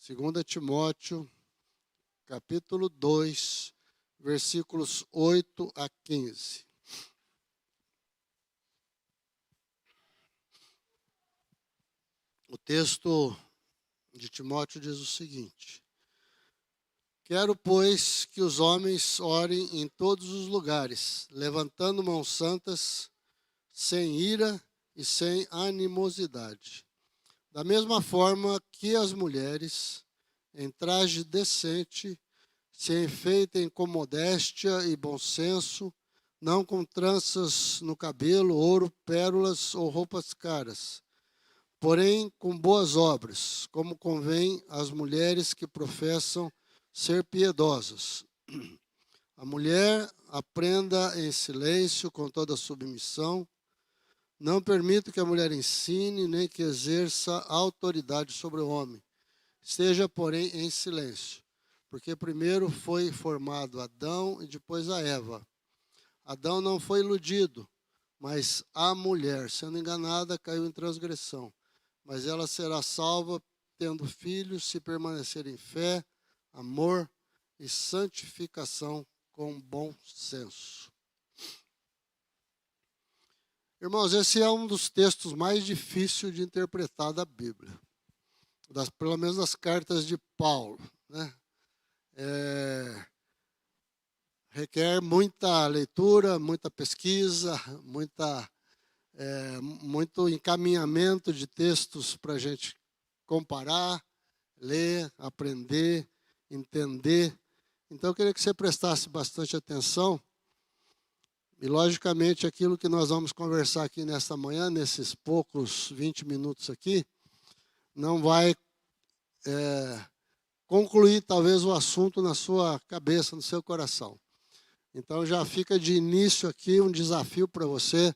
2 Timóteo, capítulo 2, versículos 8 a 15. O texto de Timóteo diz o seguinte: Quero, pois, que os homens orem em todos os lugares, levantando mãos santas, sem ira e sem animosidade. Da mesma forma que as mulheres, em traje decente, se enfeitem com modéstia e bom senso, não com tranças no cabelo, ouro, pérolas ou roupas caras, porém com boas obras, como convém às mulheres que professam ser piedosas. A mulher aprenda em silêncio, com toda submissão. Não permito que a mulher ensine, nem que exerça autoridade sobre o homem. Esteja, porém, em silêncio, porque primeiro foi formado Adão e depois a Eva. Adão não foi iludido, mas a mulher, sendo enganada, caiu em transgressão. Mas ela será salva, tendo filhos, se permanecer em fé, amor e santificação com bom senso. Irmãos, esse é um dos textos mais difíceis de interpretar da Bíblia, pelo menos das cartas de Paulo, né? Requer muita leitura, muita pesquisa, muito encaminhamento de textos para a gente comparar, ler, aprender, entender. Então, eu queria que você prestasse bastante atenção. E, logicamente, aquilo que nós vamos conversar aqui nesta manhã, nesses poucos 20 minutos aqui, não vai concluir, talvez, o assunto na sua cabeça, no seu coração. Então, já fica de início aqui um desafio para você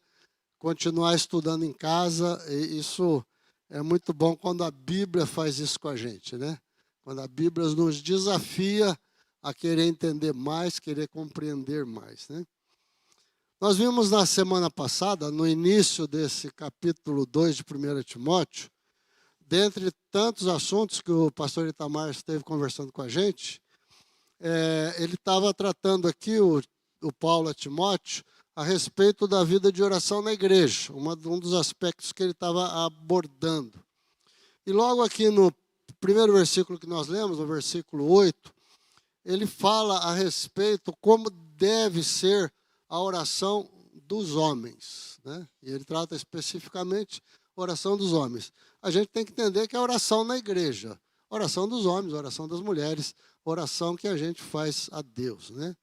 continuar estudando em casa. E isso é muito bom quando a Bíblia faz isso com a gente, né? Quando a Bíblia nos desafia a querer entender mais, querer compreender mais, né? Nós vimos na semana passada, no início desse capítulo 2 de 1 Timóteo, dentre tantos assuntos que o pastor Itamar esteve conversando com a gente, ele estava tratando aqui, o Paulo a Timóteo, a respeito da vida de oração na igreja, um dos aspectos que ele estava abordando. E logo aqui no primeiro versículo que nós lemos, no versículo 8, ele fala a respeito como deve ser a oração dos homens, né? E ele trata especificamente a oração dos homens. A gente tem que entender que é a oração na igreja, oração dos homens, oração das mulheres, oração que a gente faz a Deus, né?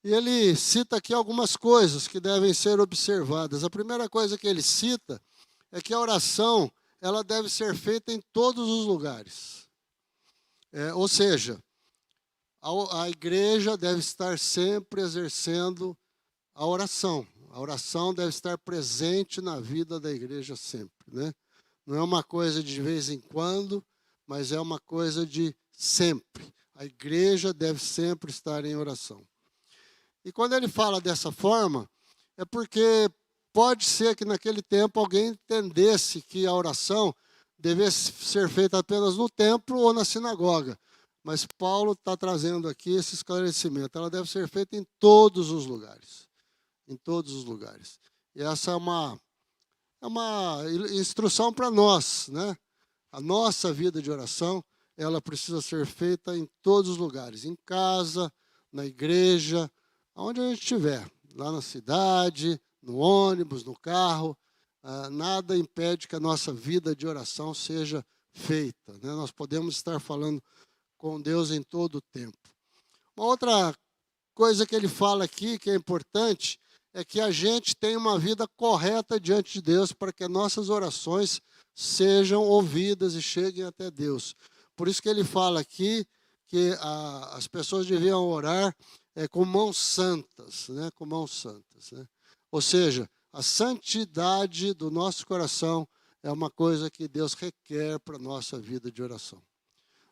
E ele cita aqui algumas coisas que devem ser observadas. A primeira coisa que ele cita é que a oração ela deve ser feita em todos os lugares. Ou seja, a igreja deve estar sempre exercendo a oração. A oração deve estar presente na vida da igreja sempre, né? Não é uma coisa de vez em quando, mas é uma coisa de sempre. A igreja deve sempre estar em oração. E quando ele fala dessa forma, é porque pode ser que naquele tempo alguém entendesse que a oração devesse ser feita apenas no templo ou na sinagoga. Mas Paulo está trazendo aqui esse esclarecimento. Ela deve ser feita em todos os lugares. Em todos os lugares. E essa é uma instrução para nós, né? A nossa vida de oração, ela precisa ser feita em todos os lugares. Em casa, na igreja, onde a gente estiver. Lá na cidade, no ônibus, no carro. Nada impede que a nossa vida de oração seja feita, né? Nós podemos estar falando com Deus em todo o tempo. Uma outra coisa que ele fala aqui, que é importante, é que a gente tenha uma vida correta diante de Deus para que nossas orações sejam ouvidas e cheguem até Deus. Por isso que ele fala aqui que as pessoas deviam orar com mãos santas, né? Com mãos santas, né? Ou seja, a santidade do nosso coração é uma coisa que Deus requer para a nossa vida de oração.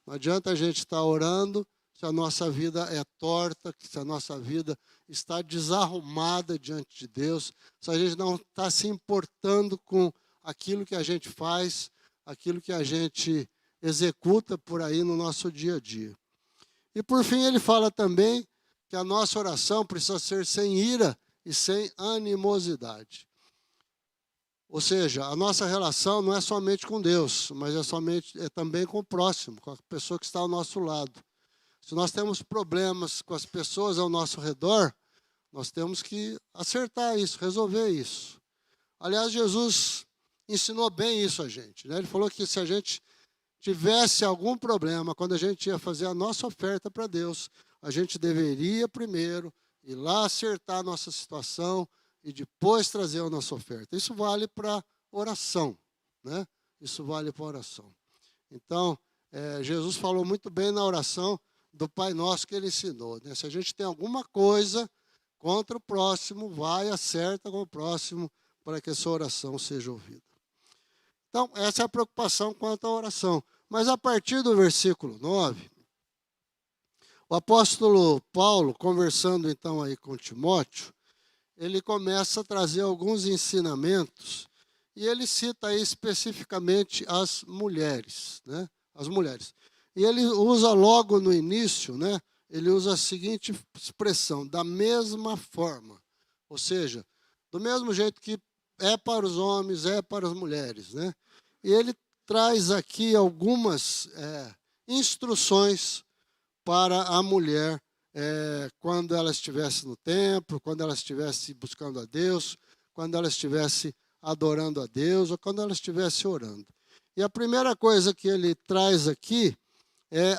Não adianta a gente estar orando se a nossa vida é torta, se a nossa vida está desarrumada diante de Deus, se a gente não está se importando com aquilo que a gente faz, aquilo que a gente executa por aí no nosso dia a dia. E por fim ele fala também que a nossa oração precisa ser sem ira e sem animosidade. Ou seja, a nossa relação não é somente com Deus, mas é também com o próximo, com a pessoa que está ao nosso lado. Se nós temos problemas com as pessoas ao nosso redor, nós temos que acertar isso, resolver isso. Aliás, Jesus ensinou bem isso a gente, né? Ele falou que se a gente tivesse algum problema, quando a gente ia fazer a nossa oferta para Deus, a gente deveria primeiro ir lá acertar a nossa situação e depois trazer a nossa oferta. Isso vale para oração, né? Isso vale para oração. Então, Jesus falou muito bem na oração do Pai Nosso que ele ensinou, né? Se a gente tem alguma coisa contra o próximo, vai, acerta com o próximo para que a sua oração seja ouvida. Então, essa é a preocupação quanto à oração. Mas a partir do versículo 9, o apóstolo Paulo, conversando então aí com Timóteo, ele começa a trazer alguns ensinamentos e ele cita aí especificamente as mulheres, né? As mulheres. E ele usa logo no início, né? Ele usa a seguinte expressão, da mesma forma. Ou seja, do mesmo jeito que é para os homens, é para as mulheres, né? E ele traz aqui algumas instruções para a mulher quando ela estivesse no templo, quando ela estivesse buscando a Deus, quando ela estivesse adorando a Deus ou quando ela estivesse orando. E a primeira coisa que ele traz aqui é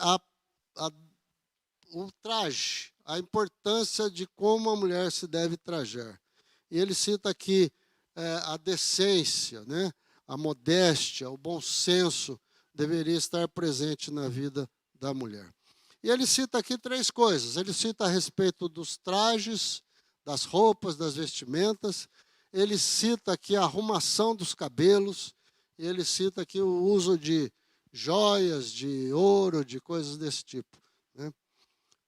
o traje, a importância de como a mulher se deve trajar. E ele cita aqui a decência, né? A modéstia, o bom senso deveria estar presente na vida da mulher. E ele cita aqui 3 coisas. Ele cita a respeito dos trajes, das roupas, das vestimentas. Ele cita aqui a arrumação dos cabelos. E ele cita aqui o uso de joias, de ouro, de coisas desse tipo, né?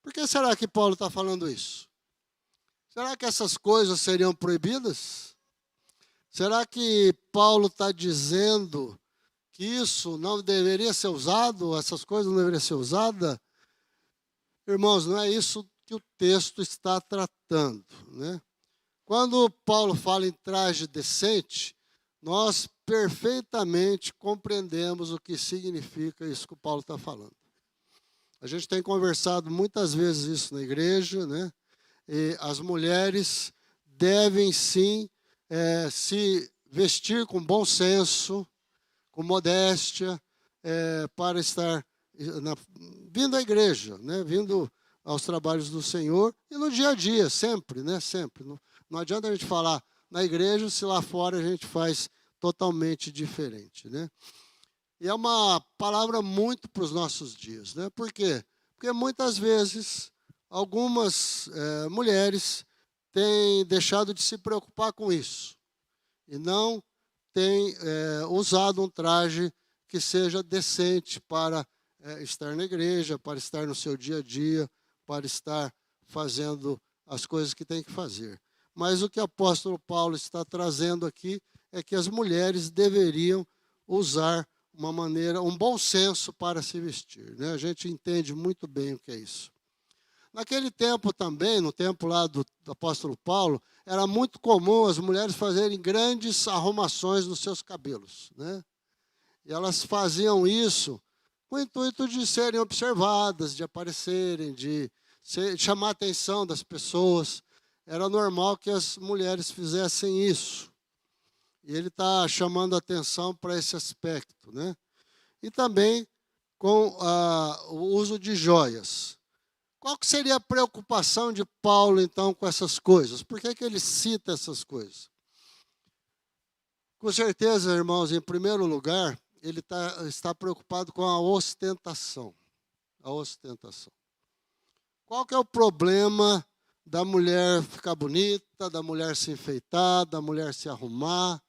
Por que será que Paulo está falando isso? Será que essas coisas seriam proibidas? Será que Paulo está dizendo que isso não deveria ser usado, essas coisas não deveriam ser usadas? Irmãos, não é isso que o texto está tratando, né? Quando Paulo fala em traje decente, nós perfeitamente compreendemos o que significa isso que o Paulo está falando. A gente tem conversado muitas vezes isso na igreja, né? E as mulheres devem sim se vestir com bom senso, com modéstia, para estar vindo à igreja, né? Vindo aos trabalhos do Senhor e no dia a dia, sempre, né? Sempre. Não adianta a gente falar na igreja se lá fora a gente faz totalmente diferente, né? E é uma palavra muito para os nossos dias, né? Por quê? Porque muitas vezes algumas mulheres têm deixado de se preocupar com isso e não têm usado um traje que seja decente para estar na igreja, para estar no seu dia a dia, para estar fazendo as coisas que tem que fazer. Mas o que o apóstolo Paulo está trazendo aqui é que as mulheres deveriam usar um bom senso para se vestir, né? A gente entende muito bem o que é isso. Naquele tempo também, no tempo lá do apóstolo Paulo, era muito comum as mulheres fazerem grandes arrumações nos seus cabelos, né? E elas faziam isso com o intuito de serem observadas, de aparecerem, de chamar a atenção das pessoas. Era normal que as mulheres fizessem isso. E ele está chamando a atenção para esse aspecto, né? E também com o uso de joias. Qual que seria a preocupação de Paulo, então, com essas coisas? Por que ele cita essas coisas? Com certeza, irmãos, em primeiro lugar, ele está preocupado com a ostentação. A ostentação. Qual que é o problema da mulher ficar bonita, da mulher se enfeitar, da mulher se arrumar?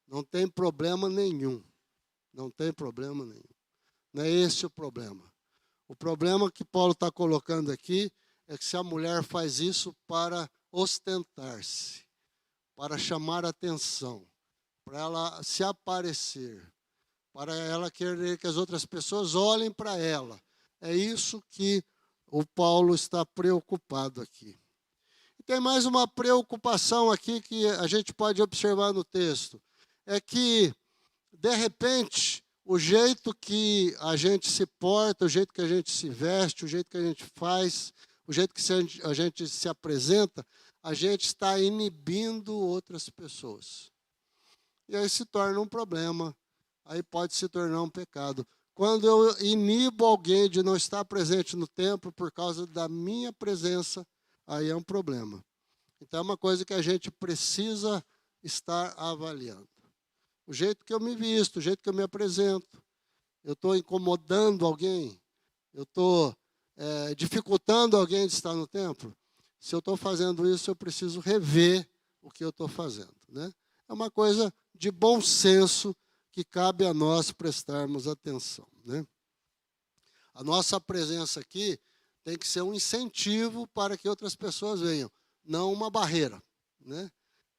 Não tem problema nenhum. Não tem problema nenhum. Não é esse o problema. O problema que Paulo está colocando aqui é que se a mulher faz isso para ostentar-se, para chamar atenção, para ela se aparecer, para ela querer que as outras pessoas olhem para ela. É isso que o Paulo está preocupado aqui. E tem mais uma preocupação aqui que a gente pode observar no texto. É que, de repente, o jeito que a gente se porta, o jeito que a gente se veste, o jeito que a gente faz, o jeito que a gente se apresenta, a gente está inibindo outras pessoas. E aí se torna um problema, aí pode se tornar um pecado. Quando eu inibo alguém de não estar presente no templo por causa da minha presença, aí é um problema. Então é uma coisa que a gente precisa estar avaliando. O jeito que eu me visto, o jeito que eu me apresento, eu estou incomodando alguém, eu estou dificultando alguém de estar no templo. Se eu estou fazendo isso, eu preciso rever o que eu estou fazendo, né? É uma coisa de bom senso que cabe a nós prestarmos atenção, né? A nossa presença aqui tem que ser um incentivo para que outras pessoas venham, não uma barreira, né?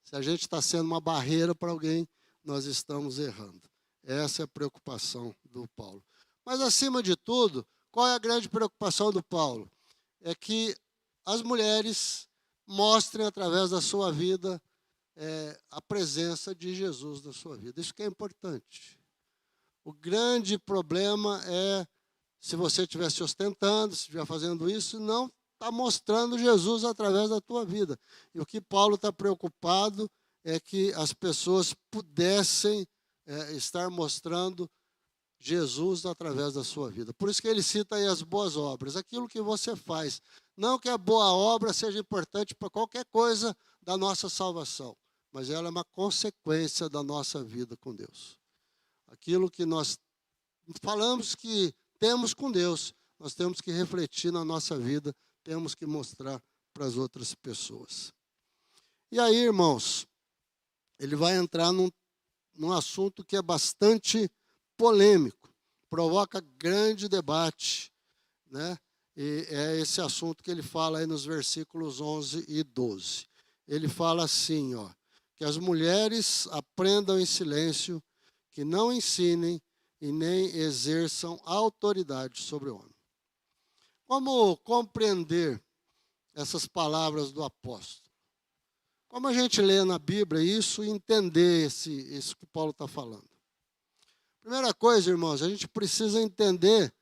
Se a gente está sendo uma barreira para alguém, nós estamos errando. Essa é a preocupação do Paulo. Mas, acima de tudo, qual é a grande preocupação do Paulo? É que as mulheres mostrem, através da sua vida, a presença de Jesus na sua vida. Isso que é importante. O grande problema é, se você estiver se ostentando, se estiver fazendo isso, não está mostrando Jesus através da tua vida. E o que Paulo está preocupado é que as pessoas pudessem estar mostrando Jesus através da sua vida. Por isso que ele cita aí as boas obras, aquilo que você faz. Não que a boa obra seja importante para qualquer coisa da nossa salvação, mas ela é uma consequência da nossa vida com Deus. Aquilo que nós falamos que temos com Deus, nós temos que refletir na nossa vida, temos que mostrar para as outras pessoas. E aí, irmãos, ele vai entrar num assunto que é bastante polêmico, provoca grande debate, né? E é esse assunto que ele fala aí nos versículos 11 e 12. Ele fala assim, ó, que as mulheres aprendam em silêncio, que não ensinem e nem exerçam autoridade sobre o homem. Como compreender essas palavras do apóstolo? Como a gente lê na Bíblia isso e entender isso que Paulo está falando? Primeira coisa, irmãos, a gente precisa entender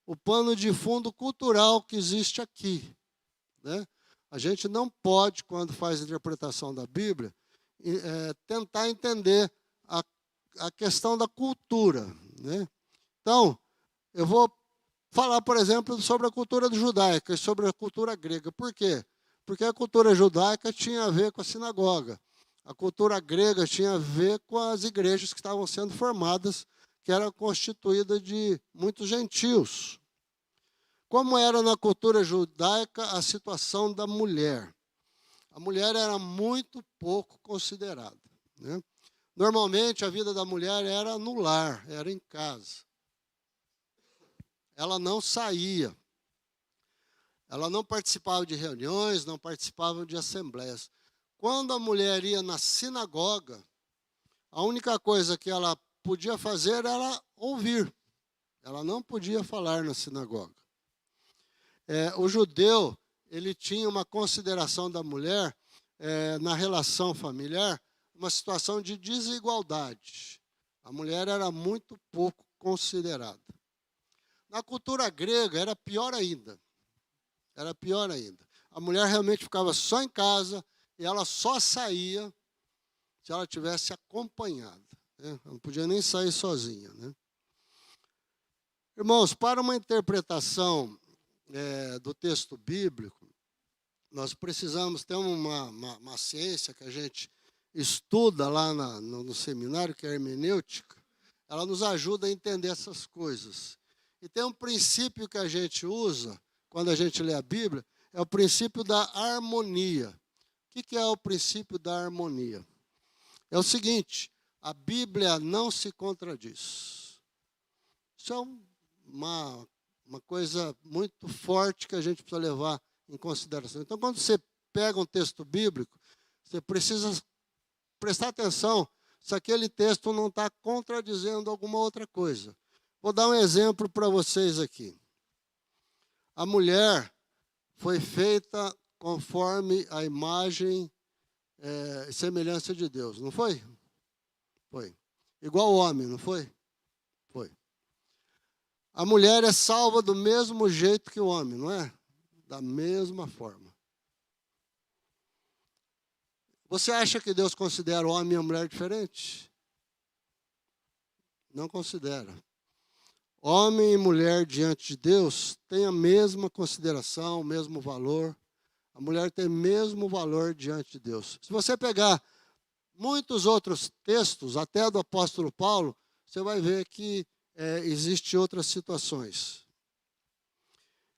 o pano de fundo cultural que existe aqui, né? A gente não pode, quando faz a interpretação da Bíblia, tentar entender a questão da cultura, né? Então, eu vou falar, por exemplo, sobre a cultura judaica e sobre a cultura grega. Por quê? Porque a cultura judaica tinha a ver com a sinagoga. A cultura grega tinha a ver com as igrejas que estavam sendo formadas, que eram constituídas de muitos gentios. Como era na cultura judaica a situação da mulher? A mulher era muito pouco considerada, né? Normalmente, a vida da mulher era no lar, era em casa. Ela não saía. Ela não participava de reuniões, não participava de assembleias. Quando a mulher ia na sinagoga, a única coisa que ela podia fazer era ouvir. Ela não podia falar na sinagoga. O judeu, ele tinha uma consideração da mulher na relação familiar, uma situação de desigualdade. A mulher era muito pouco considerada. Na cultura grega era pior ainda. Era pior ainda. A mulher realmente ficava só em casa e ela só saía se ela tivesse acompanhada, né? Ela não podia nem sair sozinha, né? Irmãos, para uma interpretação do texto bíblico, nós precisamos ter uma ciência que a gente estuda lá no seminário, que é a hermenêutica. Ela nos ajuda a entender essas coisas. E tem um princípio que a gente usa quando a gente lê a Bíblia, é o princípio da harmonia. O que é o princípio da harmonia? É o seguinte, a Bíblia não se contradiz. Isso é uma coisa muito forte que a gente precisa levar em consideração. Então, quando você pega um texto bíblico, você precisa prestar atenção se aquele texto não está contradizendo alguma outra coisa. Vou dar um exemplo para vocês aqui. A mulher foi feita conforme a imagem e semelhança de Deus, não foi? Foi. Igual o homem, não foi? Foi. A mulher é salva do mesmo jeito que o homem, não é? Da mesma forma. Você acha que Deus considera o homem e a mulher diferentes? Não considera. Homem e mulher diante de Deus têm a mesma consideração, o mesmo valor. A mulher tem o mesmo valor diante de Deus. Se você pegar muitos outros textos, até do apóstolo Paulo, você vai ver que existem outras situações.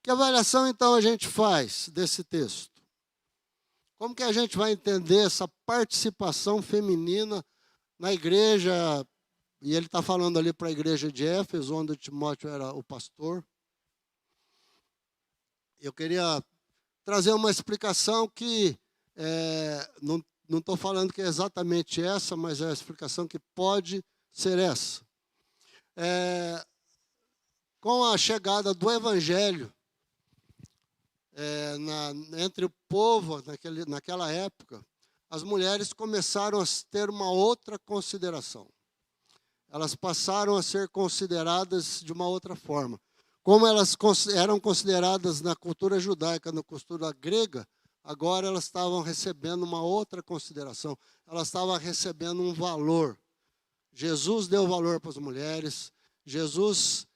Que avaliação, então, a gente faz desse texto? Como que a gente vai entender essa participação feminina na igreja? E ele está falando ali para a igreja de Éfeso, onde Timóteo era o pastor. Eu queria trazer uma explicação que não estou falando que é exatamente essa, mas é a explicação que pode ser essa. Com a chegada do Evangelho entre o povo naquela época, as mulheres começaram a ter uma outra consideração. Elas passaram a ser consideradas de uma outra forma. Como elas eram consideradas na cultura judaica, na cultura grega, agora elas estavam recebendo uma outra consideração. Elas estavam recebendo um valor. Jesus deu valor para as mulheres. Jesus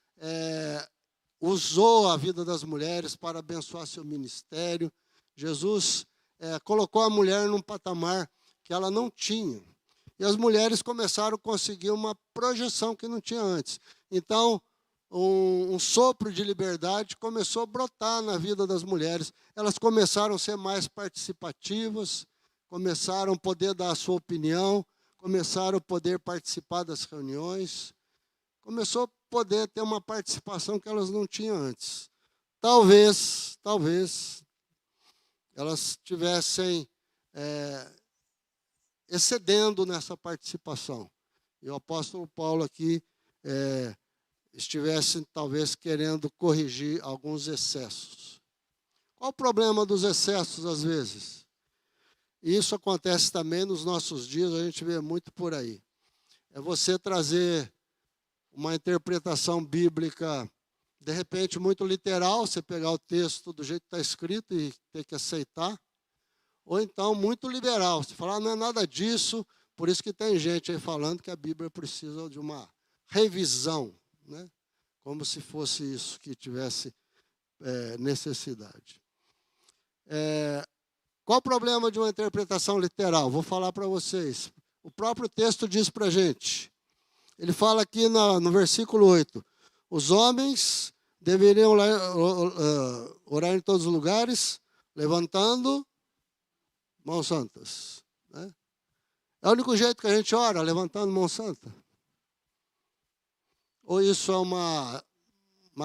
usou a vida das mulheres para abençoar seu ministério. Jesus colocou a mulher num patamar que ela não tinha. E as mulheres começaram a conseguir uma projeção que não tinha antes. Então, um sopro de liberdade começou a brotar na vida das mulheres. Elas começaram a ser mais participativas, começaram a poder dar a sua opinião, começaram a poder participar das reuniões, começou a poder ter uma participação que elas não tinham antes. Talvez elas tivessem excedendo nessa participação. E o apóstolo Paulo aqui estivesse talvez querendo corrigir alguns excessos. Qual o problema dos excessos às vezes? Isso acontece também nos nossos dias, a gente vê muito por aí. É você trazer uma interpretação bíblica, de repente, muito literal, você pegar o texto do jeito que está escrito e ter que aceitar, ou então muito liberal, você falar, não é nada disso, por isso que tem gente aí falando que a Bíblia precisa de uma revisão, né? Como se fosse isso que tivesse necessidade. Qual o problema de uma interpretação literal? Vou falar para vocês. O próprio texto diz para a gente. Ele fala aqui no versículo 8. Os homens deveriam orar em todos os lugares, levantando mãos santas. Né? É o único jeito que a gente ora, levantando mão santa? Ou isso é uma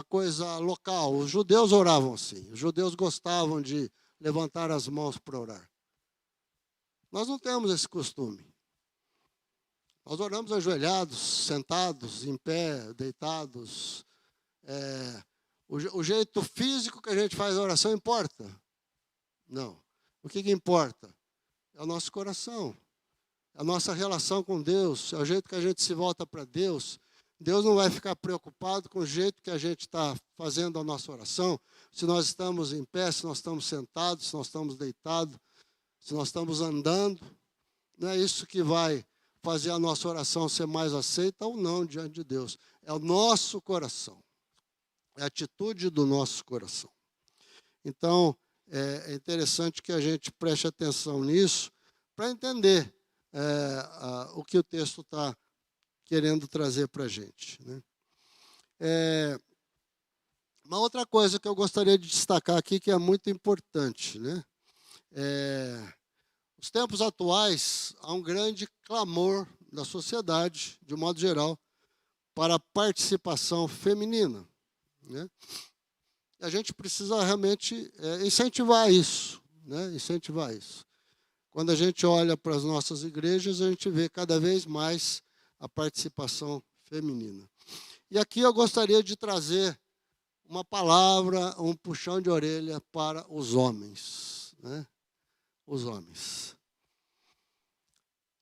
coisa local? Os judeus oravam assim. Os judeus gostavam de levantar as mãos para orar. Nós não temos esse costume. Nós oramos ajoelhados, sentados, em pé, deitados. O jeito físico que a gente faz a oração importa? Não. O que importa? É o nosso coração. É a nossa relação com Deus. É o jeito que a gente se volta para Deus. Deus não vai ficar preocupado com o jeito que a gente está fazendo a nossa oração. Se nós estamos em pé, se nós estamos sentados, se nós estamos deitados, se nós estamos andando. Não é isso que vai fazer a nossa oração ser mais aceita ou não diante de Deus. É o nosso coração. É a atitude do nosso coração. Então, é interessante que a gente preste atenção nisso para entender o que o texto está querendo trazer para a gente. Né? Uma outra coisa que eu gostaria de destacar aqui, que é muito importante. Né? Nos tempos atuais, há um grande clamor da sociedade, de modo geral, para a participação feminina. Né? A gente precisa realmente incentivar isso. Né? Incentivar isso. quando a gente olha para as nossas igrejas, a gente vê cada vez mais a participação feminina. E aqui eu gostaria de trazer uma palavra, um puxão de orelha para os homens, né? Os homens.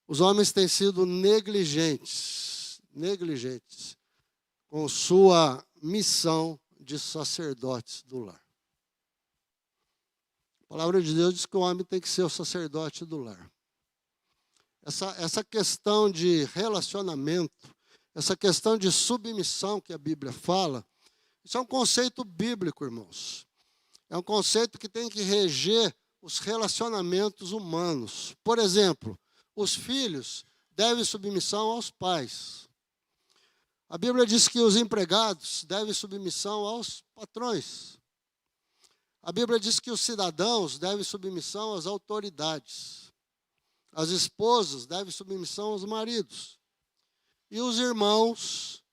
Os homens têm sido negligentes com sua missão de sacerdotes do lar. A palavra de Deus diz que o homem tem que ser o sacerdote do lar. Essa questão de relacionamento, essa questão de submissão que a Bíblia fala, isso é um conceito bíblico, irmãos. É um conceito que tem que reger os relacionamentos humanos. Por exemplo, os filhos devem submissão aos pais. A Bíblia diz que os empregados devem submissão aos patrões. A Bíblia diz que os cidadãos devem submissão às autoridades. As esposas devem submissão aos maridos. E os irmãos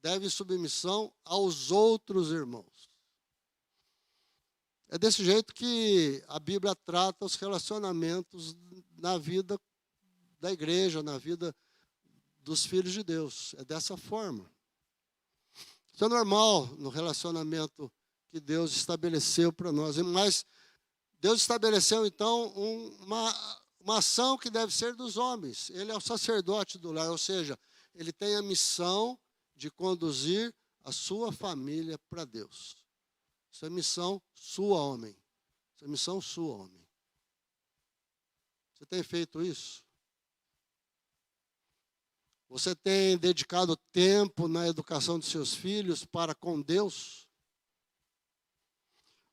devem submissão aos outros irmãos. É desse jeito que a Bíblia trata os relacionamentos na vida da igreja, na vida dos filhos de Deus. É dessa forma. Isso é normal no relacionamento que Deus estabeleceu para nós. Mas Deus estabeleceu, então, uma ação que deve ser dos homens. Ele é o sacerdote do lar, ou seja, ele tem a missão de conduzir a sua família para Deus. Isso é missão sua, homem. Isso é missão sua, homem. Você tem feito isso? Você tem dedicado tempo na educação dos seus filhos para com Deus?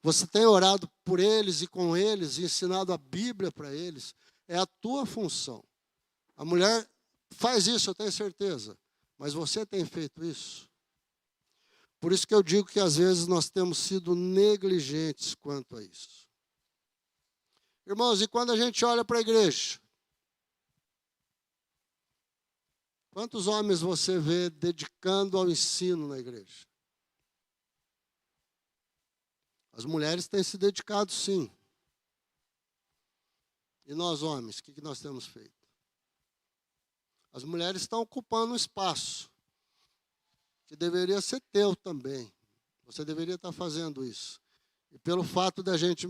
Você tem orado por eles e com eles, e ensinado a Bíblia para eles? É a tua função. A mulher faz isso, eu tenho certeza. Mas você tem feito isso? Por isso que eu digo que às vezes nós temos sido negligentes quanto a isso. Irmãos, e quando a gente olha para a igreja, quantos homens você vê dedicando ao ensino na igreja? As mulheres têm se dedicado, sim. E nós, homens, o que nós temos feito? As mulheres estão ocupando um espaço que deveria ser teu também. Você deveria estar fazendo isso. E pelo fato da gente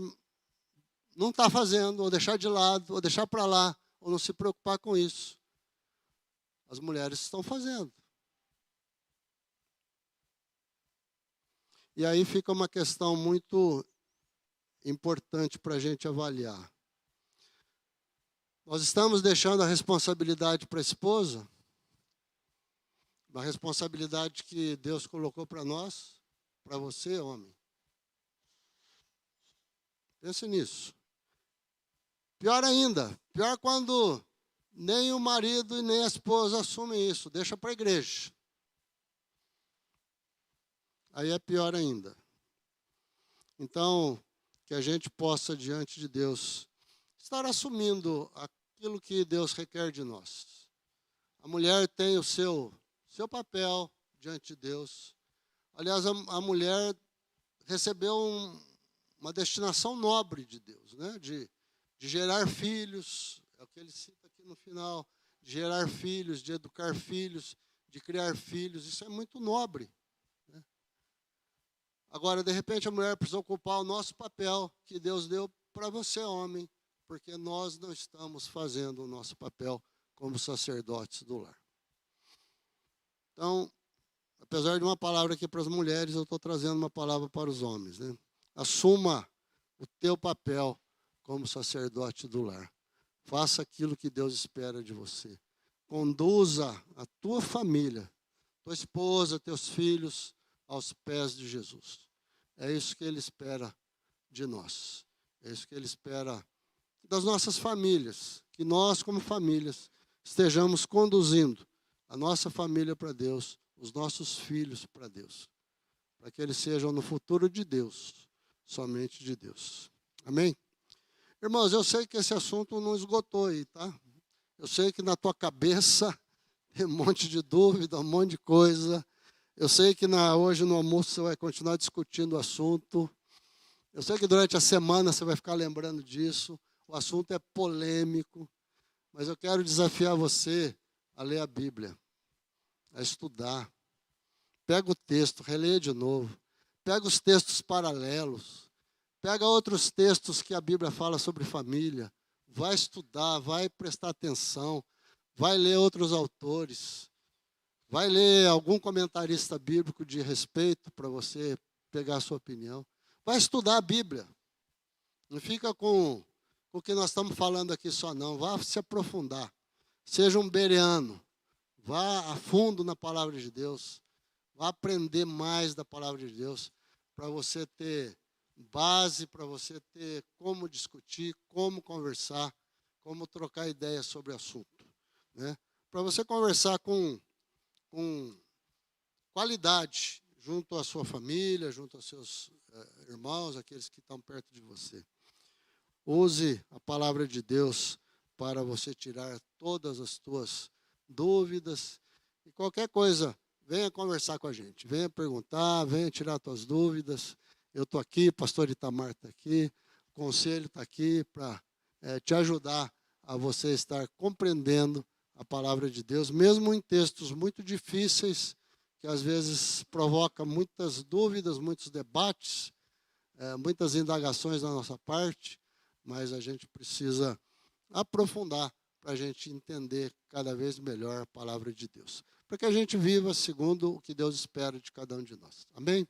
não estar fazendo, ou deixar de lado, ou deixar para lá, ou não se preocupar com isso, as mulheres estão fazendo. E aí fica uma questão muito importante para a gente avaliar. Nós estamos deixando a responsabilidade para a esposa, uma responsabilidade que Deus colocou para nós, para você, homem. Pense nisso. Pior ainda, pior quando nem o marido e nem a esposa assumem isso, deixa para a igreja. Aí é pior ainda. Então, que a gente possa, diante de Deus, estar assumindo aquilo que Deus requer de nós. A mulher tem o seu papel diante de Deus. Aliás, a mulher recebeu uma destinação nobre de Deus, né? De gerar filhos, é o que ele cita aqui no final, de gerar filhos, de educar filhos, de criar filhos, isso é muito nobre. Agora, de repente, a mulher precisa ocupar o nosso papel que Deus deu para você, homem, porque nós não estamos fazendo o nosso papel como sacerdotes do lar. Então, apesar de uma palavra aqui para as mulheres, eu estou trazendo uma palavra para os homens, né? Assuma o teu papel como sacerdote do lar. Faça aquilo que Deus espera de você. Conduza a tua família, tua esposa, teus filhos, aos pés de Jesus. É isso que Ele espera de nós. É isso que Ele espera das nossas famílias. Que nós, como famílias, estejamos conduzindo a nossa família para Deus, os nossos filhos para Deus. Para que eles sejam no futuro de Deus, somente de Deus. Amém? Irmãos, eu sei que esse assunto não esgotou aí, tá? Eu sei que na tua cabeça tem um monte de dúvida, um monte de coisa. Eu sei que hoje no almoço você vai continuar discutindo o assunto. Eu sei que durante a semana você vai ficar lembrando disso. o assunto é polêmico, mas eu quero desafiar você a ler a Bíblia, a estudar. Pega o texto, releia de novo. Pega os textos paralelos. Pega outros textos que a Bíblia fala sobre família. Vai estudar, vai prestar atenção. Vai ler outros autores. Vai ler algum comentarista bíblico de respeito para você pegar a sua opinião. Vai estudar a Bíblia. Não fica com o que nós estamos falando aqui só não. Vá se aprofundar. Seja um bereano. Vá a fundo na palavra de Deus. Vá aprender mais da palavra de Deus para você ter base, para você ter como discutir, como conversar, como trocar ideias sobre o assunto. Né? Para você conversar com qualidade junto à sua família, junto aos seus irmãos, aqueles que estão perto de você. Use a palavra de Deus para você tirar todas as suas dúvidas e qualquer coisa. Venha conversar com a gente, venha perguntar, venha tirar as tuas dúvidas. Eu estou aqui, pastor Itamar está aqui, o conselho está aqui para te ajudar a você estar compreendendo a palavra de Deus, mesmo em textos muito difíceis, que às vezes provoca muitas dúvidas, muitos debates, muitas indagações da nossa parte, mas a gente precisa aprofundar para a gente entender cada vez melhor a palavra de Deus. Para que a gente viva segundo o que Deus espera de cada um de nós. Amém?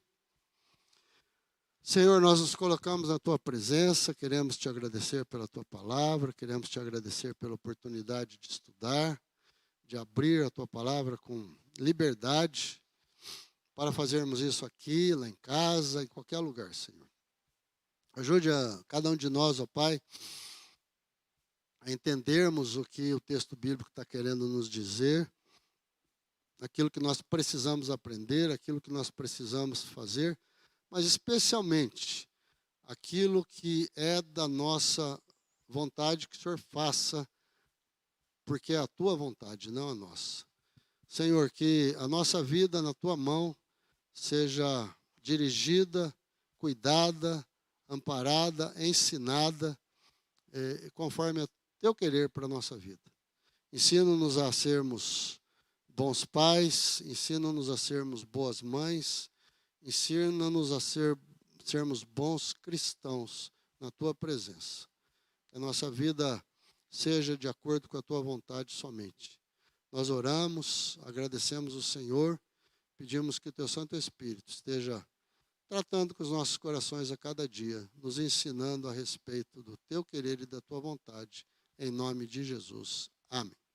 Senhor, nós nos colocamos na Tua presença, queremos Te agradecer pela Tua palavra, queremos Te agradecer pela oportunidade de estudar, de abrir a Tua palavra com liberdade, para fazermos isso aqui, lá em casa, em qualquer lugar, Senhor. Ajude a cada um de nós, ó Pai, a entendermos o que o texto bíblico está querendo nos dizer, aquilo que nós precisamos aprender, aquilo que nós precisamos fazer, mas especialmente aquilo que é da nossa vontade que o Senhor faça, porque é a Tua vontade, não a nossa. Senhor, que a nossa vida na Tua mão seja dirigida, cuidada, amparada, ensinada, conforme o Teu querer para a nossa vida. Ensina-nos a sermos bons pais, ensina-nos a sermos boas mães, ensina-nos a sermos bons cristãos na Tua presença. Que a nossa vida seja de acordo com a Tua vontade somente. Nós oramos, agradecemos o Senhor, pedimos que o Teu Santo Espírito esteja tratando com os nossos corações a cada dia, nos ensinando a respeito do Teu querer e da Tua vontade, em nome de Jesus. Amém.